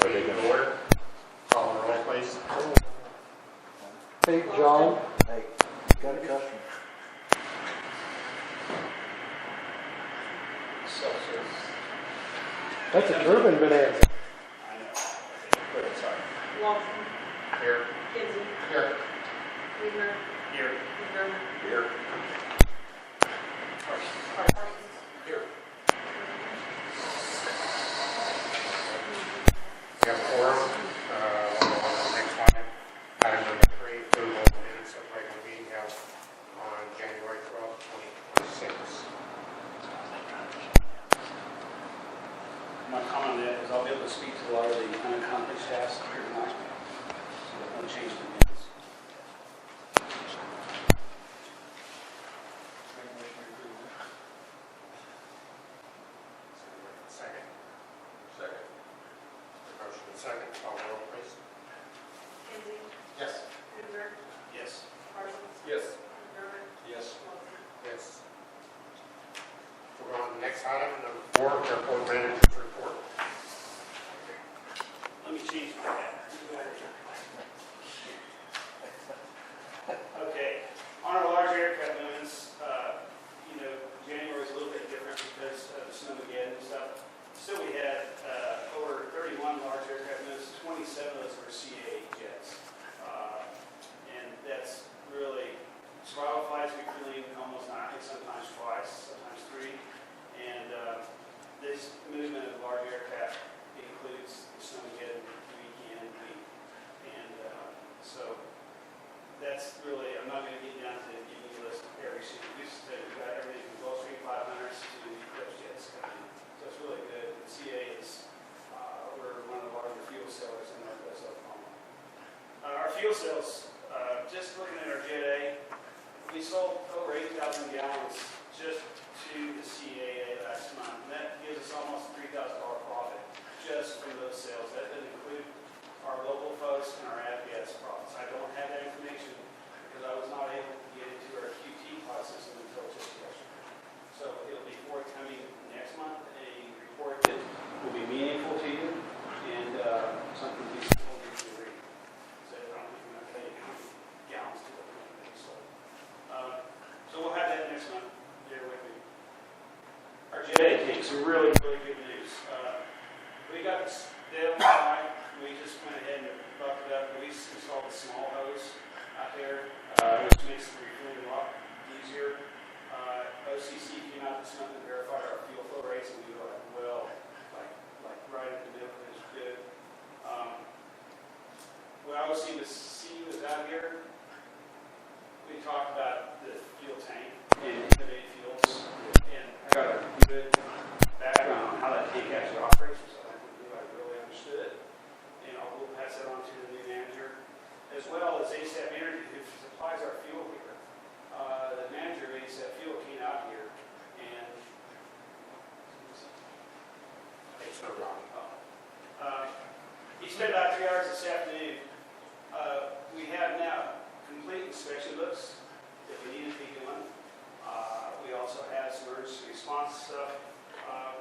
meeting to order. Call the roll, please. Hey, John. Hey, got a customer. That's a German bonanza. I know. Good, sorry. Lawson, Here. Kinsey, Here. Weaver, Here. McDermott, Here. Parsons. Here. We have a quorum. We'll go on to the next item. Item number 3, approval of minutes of regular meeting held on January 12th, 2026. My comment on that is I'll be able to speak to a lot of the unaccomplished tasks here tonight. So there's no change in the minutes. Second. Second. Motion and second. Call the roll, please. Kinsey, Yes. Weaver, Yes. Parsons, Yes. McDermott, Yes. Lawson. Yes. We're on to the next item, number 4, airport manager's report. Let me change my hat. Okay, on our large aircraft movements, January is a little bit different because of the snowmageddon and stuff. Still, we had over 31 large aircraft movements, 27 of those were CA jets. And that's really, survival flights we clean almost nightly, sometimes twice, sometimes 3. And this movement of large aircraft includes the snowmageddon weekend week. And so that's really, I'm not going to get down to giving you a list of every single. We've got everything from Gulfstream 500s to those jets coming in. So it's really good. The CA is, we're one of the larger fuel sellers in Northwest Oklahoma. Our fuel sales, just looking at our Jet A, we sold over 8,000 gallons just to the CAA last month. And that gives us almost $3,000 profit just from those sales. That doesn't include our local folks and our ABS profits. I don't have that information because I was not able to get into our QT pod system until just yesterday. So it'll be forthcoming next month, a report that will be meaningful to you and something to be simple to read. So I don't think I'm going to tell you how many gallons to look at. So we'll have that next month. Bear with me. Our Jet A tanks, some really, really good news. We got this dead on fly. We just went ahead and bucked it up. We installed a small hose out there, which makes the refueling a lot easier. OCC came out this month and verified our fuel flow rates, and we were like, well, like right at the middle, it was good. When I was seeing the C was out here, we talked about the fuel tank and innovative fuels, and I got a good background on how that tank actually operates, so I think I really understood it. And we'll pass that on to the new manager, as well as ASAP Energy, who supplies our fuel here. The manager of ASAP Fuel came out here, and It's no problem. he spent about 3 hours this afternoon. We have now complete inspection books that we need to be doing. We also have some emergency response stuff. How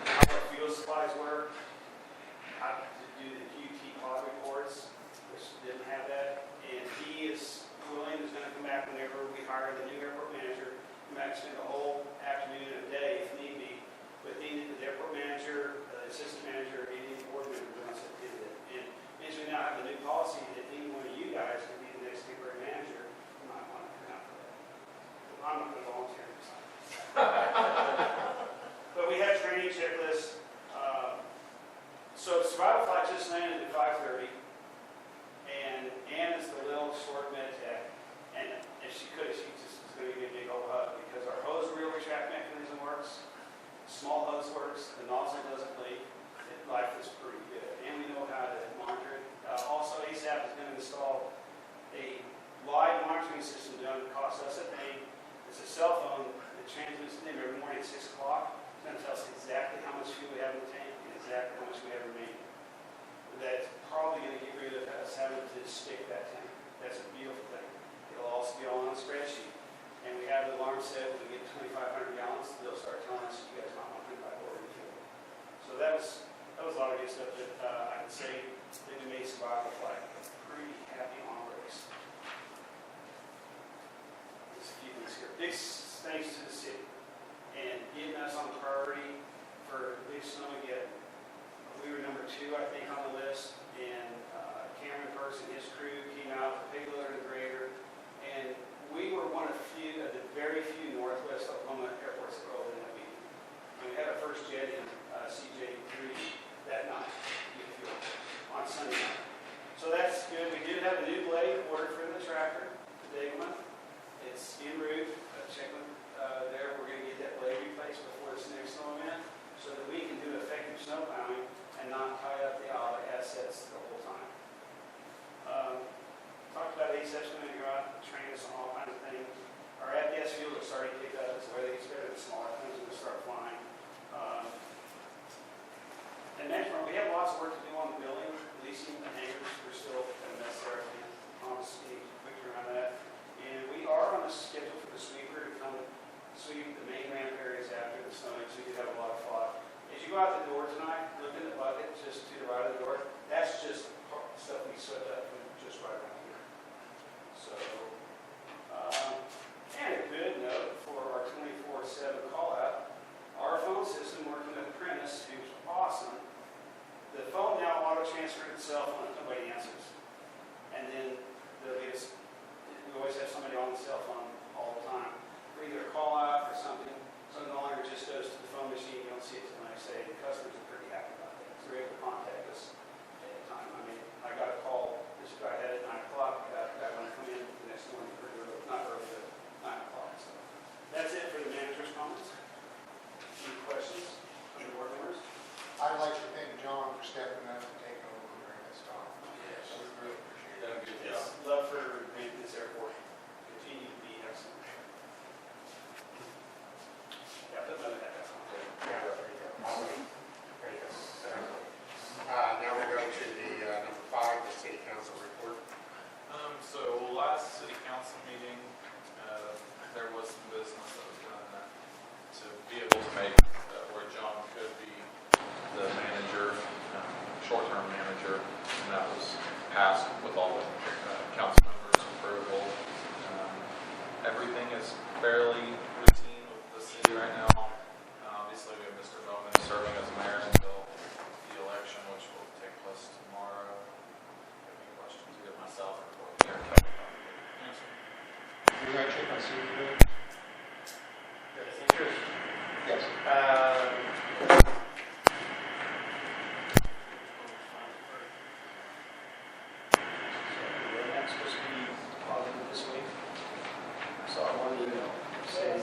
our fuel supplies work, how to do the QT pod reports, which didn't have that. And he is willing, is going to come back whenever we hire the new airport manager, come back and spend the whole afternoon and a day, if need be, with the airport manager, the assistant manager, and any board member who wants to do it. And as we now have the new policy that any one of you guys can be the next temporary manager, you might want to come out for that. I'm not going to volunteer this time. But we have training checklists. So survival flight just landed at 5:30, and Ann is the little short med tech, and if she could, she just is going to give me a big old hug because our hose reel retract mechanism works, small hose works, the nozzle doesn't leak. Life is pretty good, and we know how to monitor it. Also, ASAP is going to install a live monitoring system that costs us a penny. It's a cell phone that transmits to them every morning at 6 o'clock. It's going to tell us exactly how much fuel we have in the tank and exactly how much we have remaining. That's probably going to get rid of us having to stick that tank. That's a beautiful thing. It'll also be all on a spreadsheet. And we have the alarm set when we get 2,500 gallons. They'll start telling us you guys might want to buy more fuel. So that was a lot of good replacing the hangers. We're still a mess there. Honestly, quick around that. And we are on the schedule for the sweeper to come sweep the main ramp areas after the snow, so you have a lot of fog. As you go out the door tonight, look in the bucket just to the right of the door. That's just stuff we swept up from just right around here. So, and a good note for our 24/7 call out, our phone system working with Apprentice, who's awesome. The phone now auto transferred itself when nobody answers. And then we always have somebody on the cell phone all the time. For either a call out or something, so it no longer just goes to the phone machine, you don't see it till the next day. The customers are pretty happy about that. So they're able to contact us at any time. I mean, I got a call, this guy had it at 9 o'clock, guy when I come in the next morning, pretty early, not early, but 9 o'clock. So that's it for the manager's comments. Any questions from the board members? I'd like to thank John for stepping up and taking over during this time. Yes. We really appreciate it. Done a good job. Yes, love for making this airport continue to be excellent. Yeah, put that back on. Yeah, there you go. There you go. Now we'll go to the number 5, the city council report. So last city council meeting, there was some business that was done to be able to make where John could be the manager, short-term manager, and that was passed with all the council members' approval. Everything is fairly routine with the city right now. Obviously, we have Mr. Bowman serving as mayor until the election, which will take place tomorrow. If you have any questions, either myself or Mayor Kelly answer. You got to check my CV? Yes. That's supposed to be positive this week. So I wanted to say.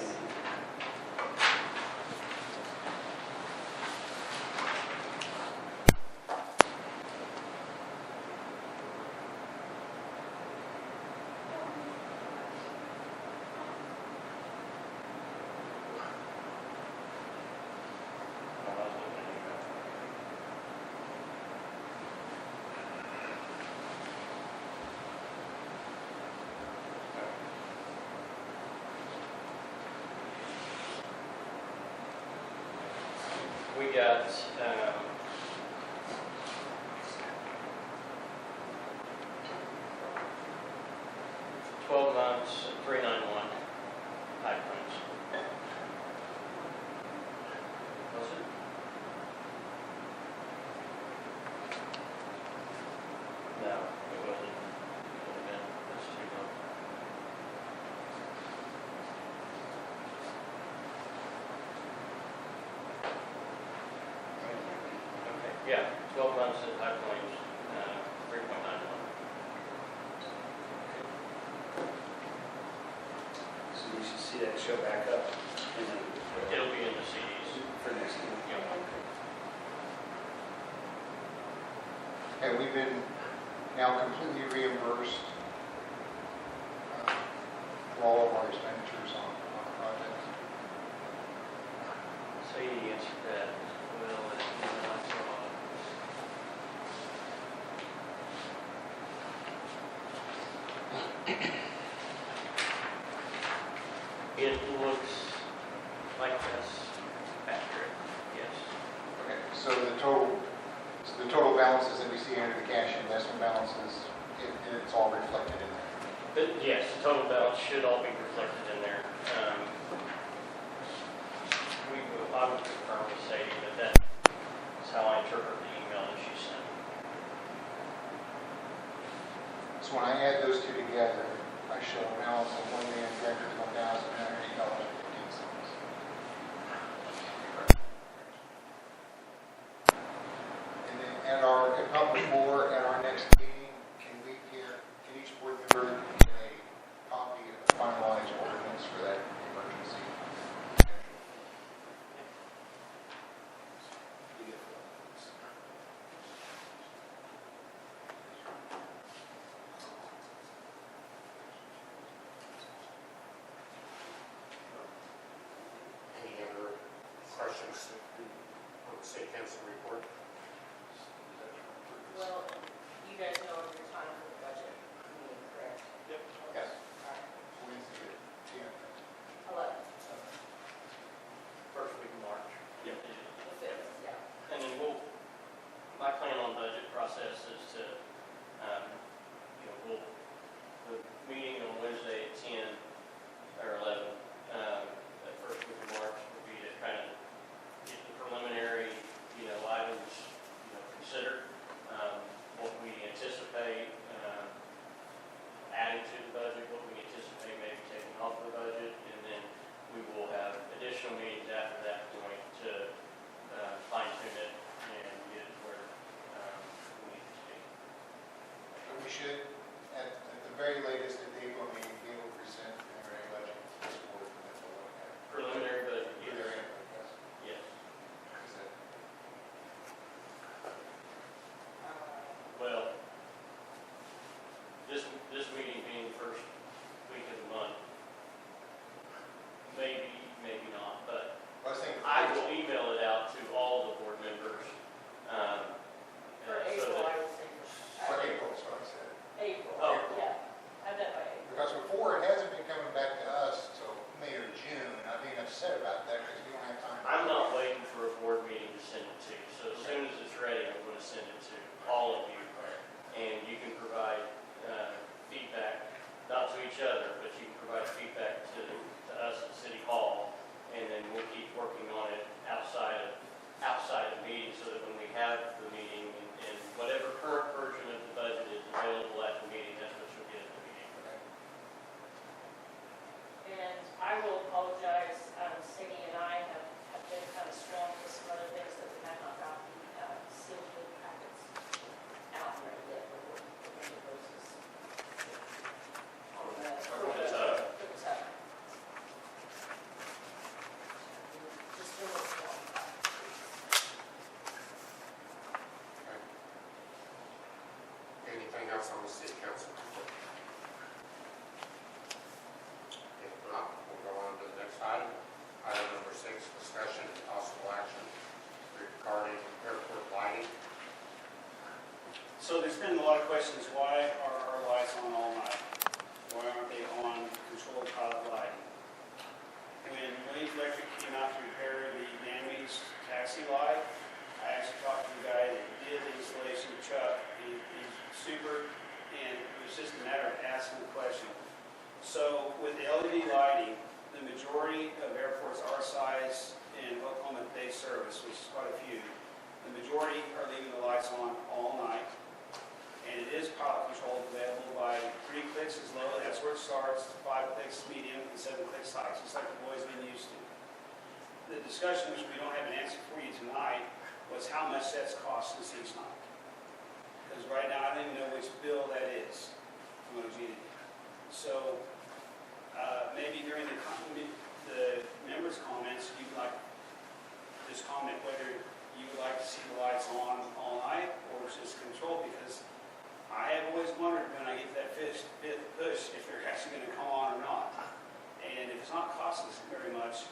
We got, 12 months, 391 high points. Was it? No, it wasn't. It would have been, that's too low. Okay, yeah, 12 months at High Plains, 3.91. So you should see that show back up. It'll be in the CDs. For next year. And we've been now completely reimbursed for all of our expenditures on the project. So you answered that well, and I saw. It looks like this, accurate, yes. Okay, so the total balances that we see under the cash investment balances, it's all reflected in there. But yes, the total balance should all be reflected in there. I would confirm with Sadie, but that's how I interpret the email that she sent. So when I add those two together, I show a balance of $1,331,980.15. And then at before at our next meeting, can each board member get a copy of the finalized ordinance for that emergency? Any other questions on the city council report? Well, process is to, the meeting on Wednesday at 10 or 11, that first week of March would be to kind of get the preliminary, items, considered, what we anticipate, adding to the budget, what we anticipate maybe taking off the budget, and then we will have additional meetings after that point to fine tune it and get it where we need it to be. But we should, at the very latest, at the April meeting, be able to present the preliminary budget to this board for them to look at. Preliminary budget, Give their yes. input, yes. Yes. Is it- Well, this meeting being the first week of the month, maybe not, but I was thinking. I will email it out to all the board members. For so April, that- I would say. For April, is what I said. April, Oh. yeah, I bet by April. Because before, it hasn't been coming back to us until May or June, and I'm being upset about that because we don't have time. I'm not waiting for a board meeting to send it to you, so as soon as it's ready, I'm going to send it to all of you. And you can provide feedback, not to each other, but you can provide feedback to us at City Hall, and then we'll keep working on it outside of the meeting, so that when we have the meeting, and whatever current version of the budget is available at the meeting, that's what you'll get at the meeting. And I will apologize, Cindy and I have been kind of strong with some other things that we have not gotten sealed with packets out there yet, but we're going to get those on the, for the tub. Just a little small. Anything else on the city council report? If not, we'll go on to the next item. Item number 6, discussion and possible action regarding airport lighting. So there's been a lot of questions, why are our lights on all night? Why aren't they on controlled pilot lighting? When Williams Electric came out to repair the damaged taxi light, I actually talked to the guy that did the installation, Chuck. He's super, and it was just a matter of asking the question. So with the LED lighting, the majority of airports our size in Oklahoma that they service, which is quite a few, the majority are leaving the lights on all night. And it is pilot controlled, available by 3 clicks is low, that's where it starts, 5 clicks medium, and 7 clicks high, just like the boys been used to. The discussion, which we don't have an answer for you tonight, was how much that's costing us each night. Because right now, I don't even know which bill that is from OG. So maybe during the members' comments, you'd like just comment whether you would like to see the lights on all night or just controlled, because I have always wondered when I get that fifth push if they're actually going to come on or not. And if it's not costing us very much,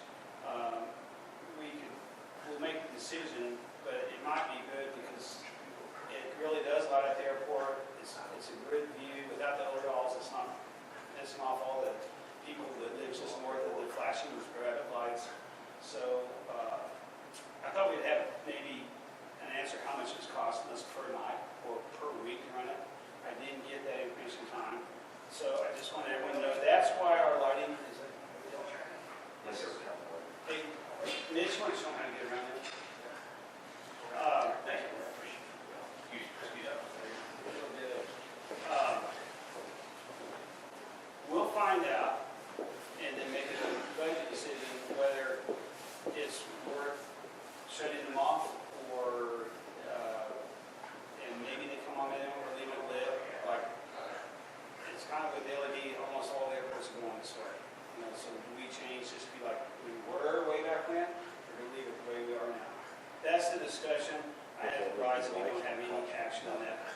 we'll make the decision, but it might be good because it really does light up the airport. It's a good view. Without the overalls, it's not missing off all the people that live just north of the flashing rabbit lights. So I thought we'd have maybe an answer how much it's costing us per night or per week to run it. I didn't get that information in time. So I just want everyone to know that's why our lighting is. Yes, sir. Hey, Mitch, why don't you show me how to get around that? Thank you. We'll find out and then make a budget decision whether it's worth shutting them off or, and maybe they come on in or leave it lit. Like, it's kind of with LED, almost all the airports are going this way. So do we change, just be like we were way back when, or do we leave it the way we are now? That's the discussion. I have advised that we don't have any action on that,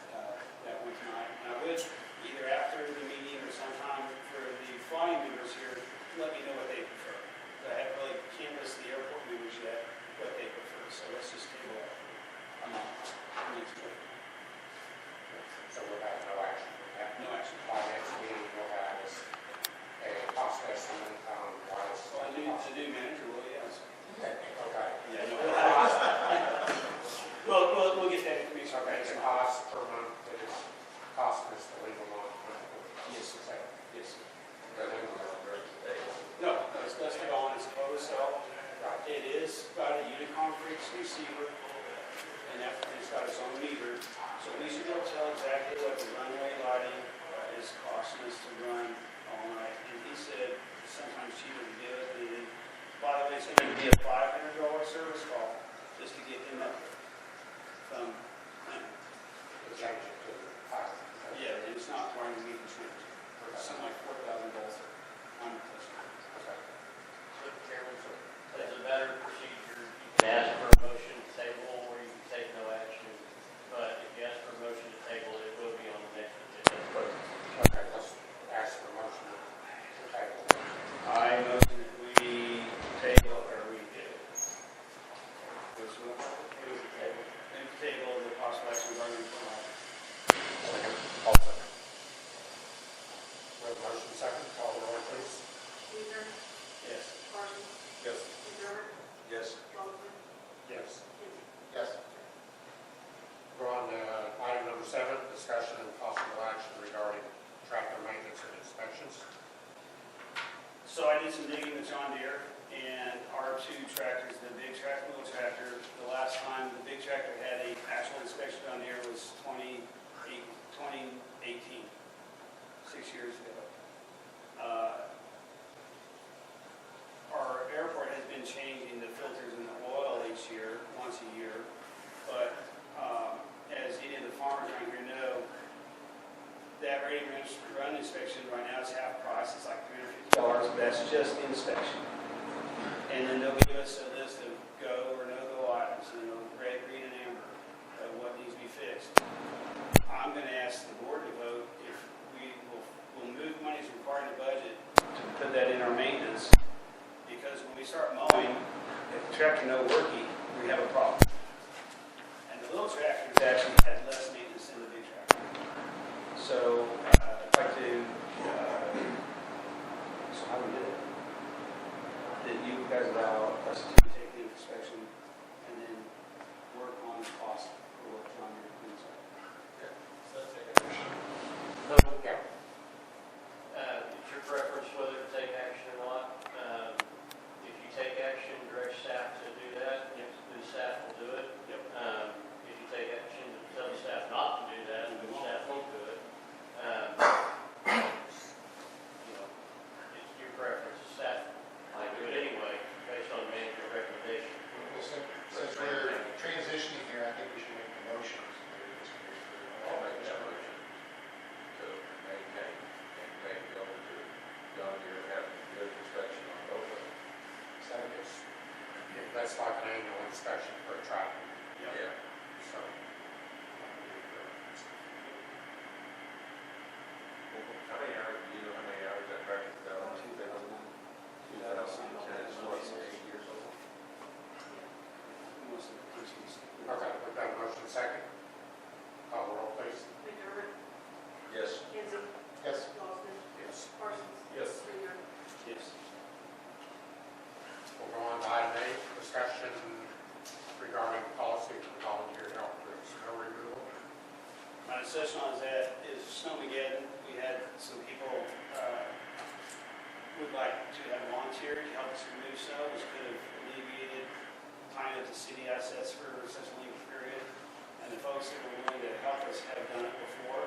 that one tonight. And I would, either after the meeting or sometime for the flying members here, let me know what they prefer. I haven't really canvassed the airport members yet, what they prefer, so let's just table that. So we'll have no action. No action. By next meeting, we'll have a cost estimate on wireless. So the new manager will, yes. Okay. Yeah, no, we'll get that information. Okay, the cost per month So it was a table. And table the possible action regarding employment. Second. All second. We have a motion second. Call the roll, please. Weaver, Yes. Parsons, Yes. McDermott, Yes. Baldwin, Yes. Kinsey. Yes. Go on to item number 7, discussion and possible action regarding tractor maintenance and inspections. So I did some digging with John Deere, and our two tractors, the big tractor, little tractor, the last time the big tractor had a actual inspection on there was 2018, 6 years ago. Our airport has been changing the filters in the oil each year, once a year, but as any of the farmers around here know, that ready run inspection right now is half price, it's like $350, but that's just the inspection. And then they'll give us a list of go or no-go items, red, green, and amber, of what needs to be fixed. I'm going to ask the board to vote if we'll move money that's required in the budget to put that in our maintenance, because when we start mowing, if the tractor no working, we have a problem. And the little tractors actually had less maintenance than the big tractor. So I'd like to, so how do we do it? That you guys allow us to take the inspection and then work on the cost for what John Deere cleans up. Yeah. It's your preference whether to take action or not. If you take action, direct staff to do that, the staff will do it. Yep. If you take action to tell the staff not to do that, the staff won't do it. It's your preference. The staff might do it anyway, based on the manager's recommendation. Well, since we're transitioning here, I think we should make the motions. I'll make that motion to maintain and make go to John Deere having a good inspection on both of them. That's like an annual inspection for a tractor. Yeah. So. How many hours, do you know how many hours that tractor's got on? 2010, so it's 8 years old. Okay, we've got a motion second. Call the roll, please. McDermott, Yes. Kinsey, Yes. Baldwin, Yes. Parsons, Yes. Weaver, Yes. We'll go on to item 8, discussion regarding policy for volunteer help with snow removal. My discussion on that is Snowmageddon. We had some people would like to have volunteered to help us remove snow, which could have alleviated tying up the city assets for such a lengthy period. And the folks that were willing to help us have done it before.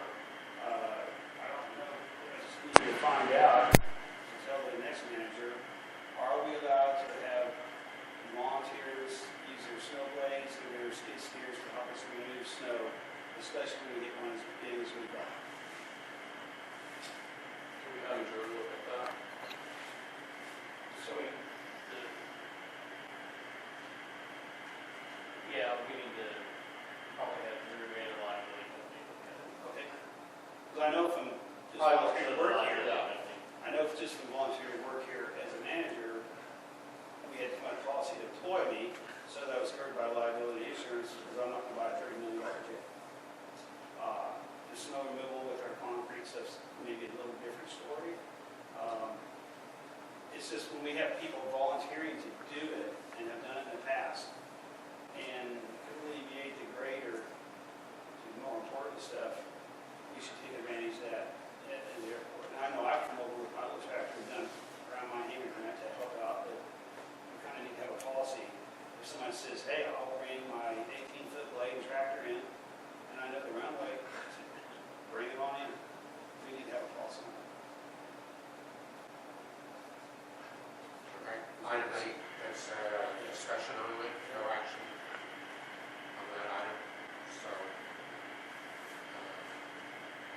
I don't know. I just need to find out, to tell the next manager, are we allowed to have volunteers use their snow blades and their skid steers to help us remove snow, especially when we get one as big as we got? Can we have Drew look at that? So we, Yeah, we need to probably have Drew and a liability company look at it. okay. Because I know from just Probably volunteer the work here, liability company. I know just from volunteer work here as a manager, we had to come out of policy to employ me, so that was covered by liability insurance, because I'm not going to buy a $30 million jet. The snow removal with our concrete stuff's maybe a little different story. It's just when we have people volunteering to do it and have done it in the past, and could alleviate the greater, the more important stuff, we should take advantage of that at the airport. And I know I've come over with my little tractor and done around my hand grant to help out, but we kind of need to have a policy. If someone says, hey, I'll bring my 18-foot blade tractor in, and I know the runway, bring it on in. We need to have a policy on that. Okay, item 8, that's discussion only, no action on that item. So,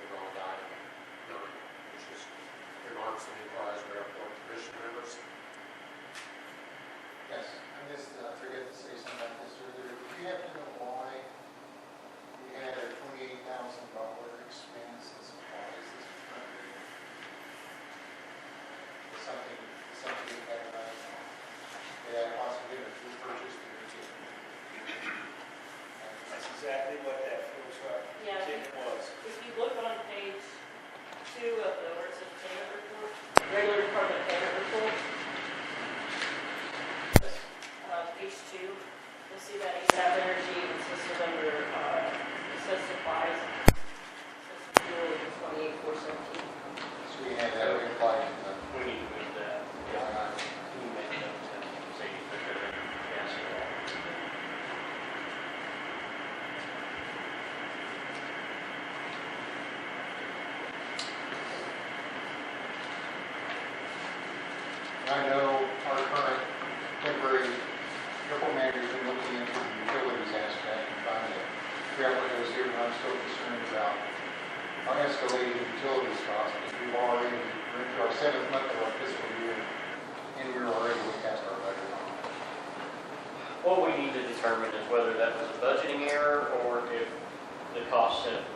we'll go on to item 9, which is remarks and inquiries of airport commission members. Yes, I missed, I forgot to say something about this earlier. Do you happen to know why we had a $28,000 expense in supplies this month? Carol is here, but I'm still concerned about unescalated utilities costs. We've already, we're into our 7th month of our fiscal year, and we're already way past our budget on it. What we need to determine is whether that was a budgeting error or if the costs have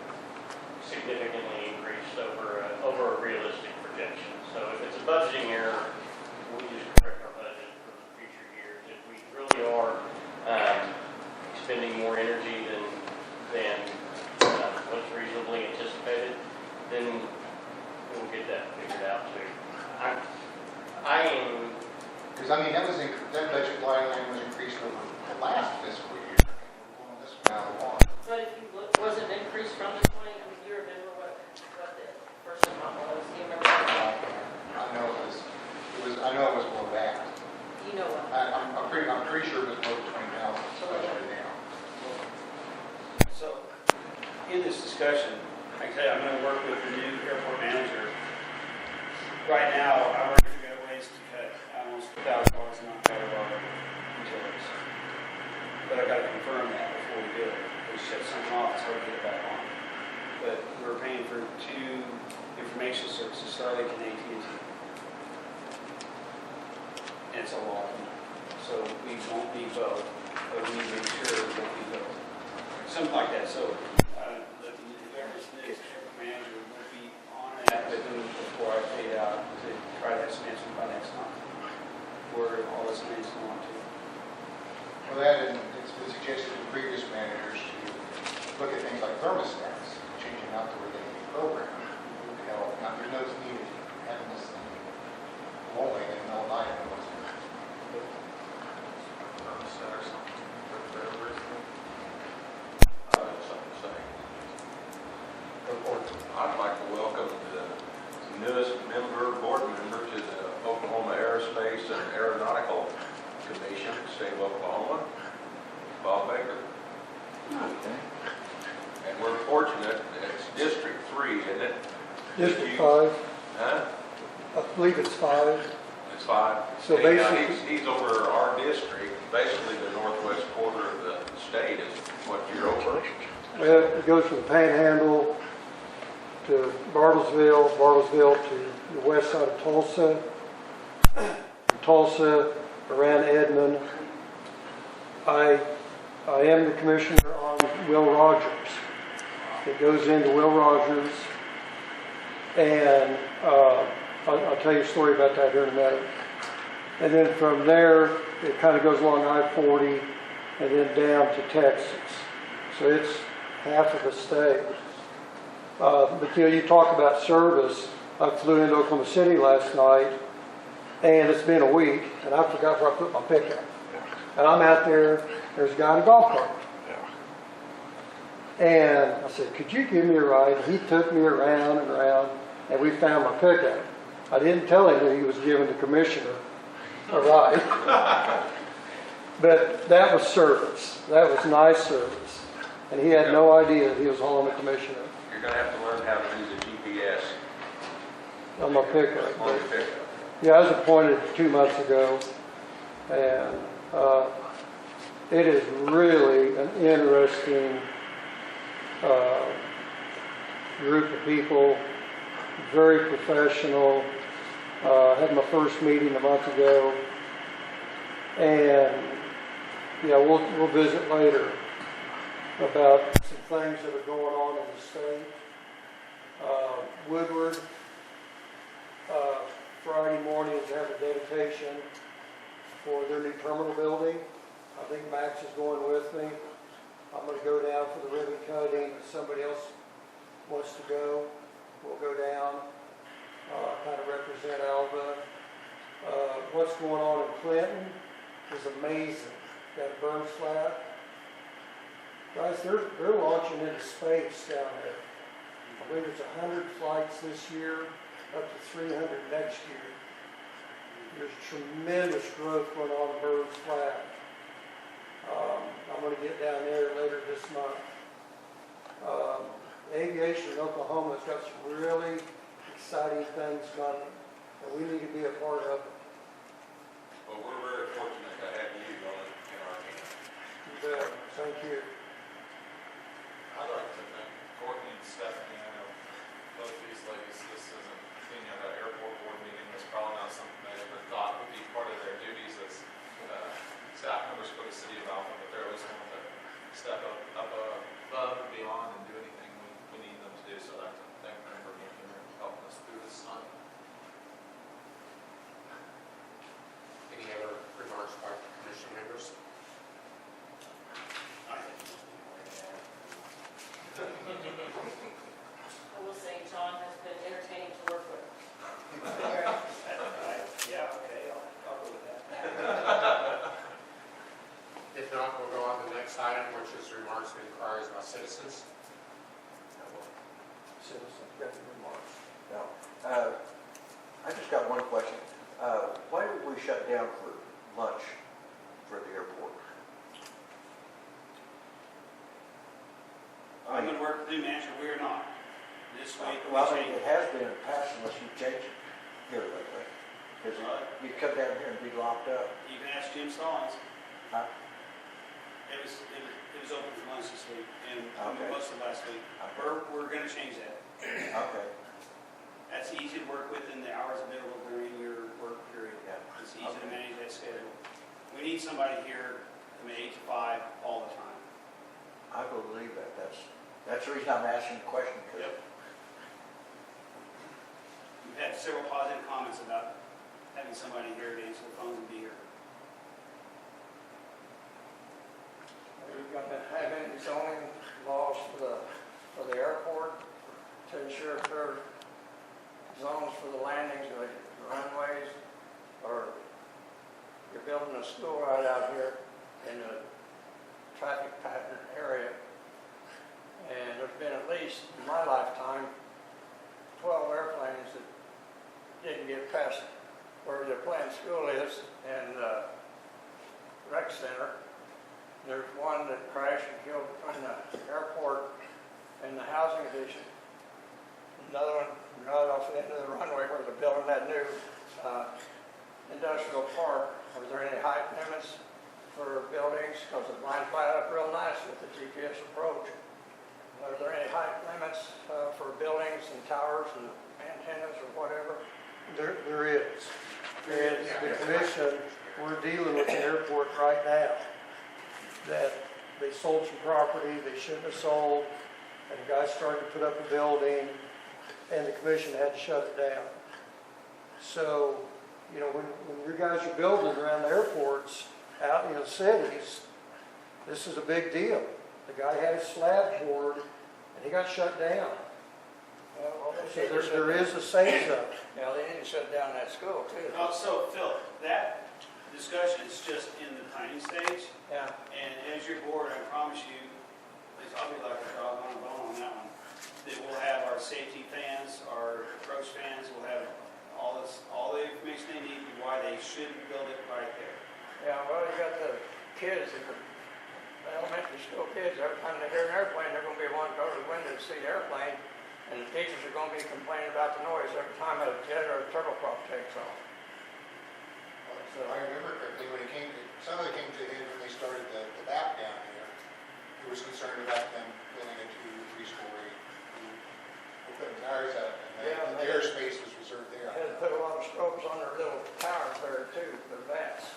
significantly increased over a realistic projection. So if it's a budgeting error, we just correct our budget for future years. If we really are expending more energy than what's reasonably anticipated, then we'll get that figured out too. I am. Because, I mean, that budget line item was increased over the last fiscal year. We're going this one out of the water. But if you look, was it an increase from the 20, I mean, you remember what the first amount was, do you remember? I know it was below that. You know what? I'm pretty sure it was below 20,000, so that's right now. So, in this discussion, like I said, I'm going to work with the new airport manager. Right now, I'm working to figure out ways to cut almost $1,000 a month out of our utilities. But I've got to confirm that before we do it. We shut something off, it's hard to get it back on. But we're paying for 2 information services, Starlink and AT&T. And it's a lot of money. So we won't need both, but we need to make sure we don't need both. Something like that. So whoever's next airport manager will be on that with me before I fade out to try to have some answers by next month. Where all this money's going to. Well, that and it's been suggested to previous managers to look at things like thermostats, changing out the way they can be programmed. Would help. Now, there's no need of having this thing rolling in the middle of the night. Thermostat or something for whatever reason. Something to say. I'd like to welcome the newest board member to the Oklahoma Aerospace and Aeronautical Commission, State of Oklahoma, Bob Baker. And we're fortunate, it's District 3, isn't it? District 5, Huh? I believe it's 5. It's 5. So Anyhow, basically- he's over our district, basically the northwest quarter of the state is what you're over. Well, it goes from Panhandle to Bartlesville to the west side of Tulsa, around Edmond. I am the commissioner on Will Rogers. It goes into Will Rogers, and I'll tell you a story about that here in a minute. And then from there, it kind of goes along I-40 and then down to Texas. So it's half of the state. But you talk about service. I flew into Oklahoma City last night, and it's been a week, and I forgot where I put my pickup. And I'm out there, there's a guy in a golf cart. And I said, could you give me a ride? And he took me around and around, and we found my pickup. I didn't tell him that he was giving the commissioner a ride. But that was service. That was nice service. And he had no idea that he was hauling the commissioner You're going to have to learn how to use a GPS on my pickup. on your pickup. Yeah, I was appointed 2 months ago, and it is really an interesting group of people, very professional. Had my first meeting a month ago, and yeah, we'll visit later about some things that are going on in the state. Woodward, Friday morning is having a dedication for their new terminal building. I think Max is going with me. I'm going to go down for the ribbon cutting. If somebody else wants to go, we'll go down, kind of represent Alva. What's going on in Clinton is amazing. Got a burn flat. Guys, they're launching into space down there. I believe there's 100 flights this year, up to 300 next year. There's tremendous growth going on in Burns Flat. I'm going to get down there later this month. Aviation in Oklahoma has got some really exciting things coming, and we need to be a part of it. Well, we're very fortunate to have you in our camp. You bet. Thank you. like to thank Courtney and Stephanie. I know both these ladies, this isn't, being at an airport board meeting was probably not something they ever thought would be part of their duties as staff members for the city of Alva, but they're always willing to step up above and beyond and do anything we need them to do. So I'd like to thank them for being here and helping us through this time. Any other remarks by commission members? I will say John has been entertaining to work with. Yeah, okay, I'll go with that. If not, we'll go on to the next item, which is remarks and inquiries by citizens. Citizens, got any remarks? No. I just got one question. Why did we shut down for lunch for the airport? I'm going to work with the new manager, we are not. This week, we Well, I mean, change. it has been in the past unless you change it here lately. Because you come down here and be locked up. You can ask Jim Stallings. Huh? It was open for lunch this week and Okay. most of last week. Okay. We're going to change that. Okay. That's easy to work within the hours available during your work period. Yeah. It's easy to Okay. manage that schedule. We need somebody here from 8 to 5 all the time. I believe that. That's the reason I'm asking the question. Because We've had several positive comments about having somebody here to answer the phones and be here. Are you gonna have any zoning laws for the airport to ensure if there are zones for the landings or the runways, or you're building a school right out here in a traffic pattern area, and there's been at least, in my lifetime, 12 airplanes that didn't get past where the planned school is and rec center. There's one that crashed and killed between the airport and the housing addition. Another one right off the end of the runway where they're building that new industrial park. Are there any height limits for buildings? Because it lines right up real nice with the GPS approach. Are there any height limits for buildings and towers and antennas or whatever? There is. And the commission, we're dealing with the airport right now, that they sold some property they shouldn't have sold, and the guy started to put up a building, and the commission had to shut it down. So, you know, when you guys are building around the airports, out in the cities, this is a big deal. The guy had his slab poured, and he got shut down. So there is a say so. Yeah, they need to shut down that school too. So, Phil, that discussion is just in the planning stage. Yeah. And as your board, I promise you, I'll be like a dog on a bone on that one, that we'll have our safety fans, our approach fans, we'll have all the information they need, why they should build it right there. Yeah, well, you got the kids, the elementary school kids, every time they hear an airplane, they're gonna be wanting to go to the window to see the airplane, and the teachers are gonna be complaining about the noise every time a jet or a turboprop takes off. So I remember correctly, when it came to, some of it came to him when they started the back down here. He was concerned about them building a 2-3-story, putting tires up, and the airspace was reserved there. They had to put a lot of strobes on their little towers there too, their vats.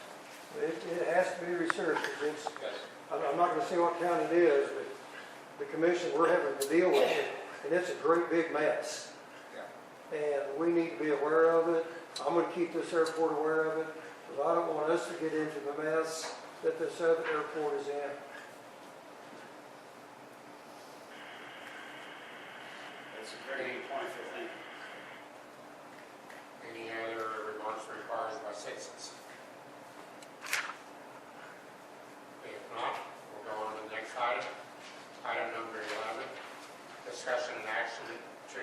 It has to be researched. It's, Yes. I'm not going to say what county it is, but the commission, we're having to deal with it, and it's a great big mess. Yeah. And we need to be aware of it. I'm going to keep this airport aware of it, because I don't want us to get into the mess that this other airport is in. That's a very good point, Phil, thank you. Any other remarks or inquiries by citizens? If not, we'll go on to the next item. Item number 11, discussion and action to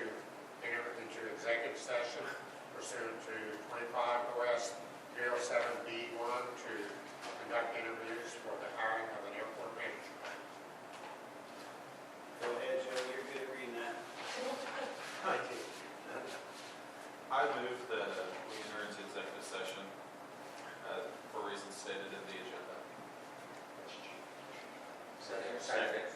enter into executive session pursuant to 25 OS 07B1 to conduct interviews for the hiring of an airport manager. Go ahead, Joe, you're good at reading that. Thank you. I move that we enter into executive session for reasons stated in the agenda. Second.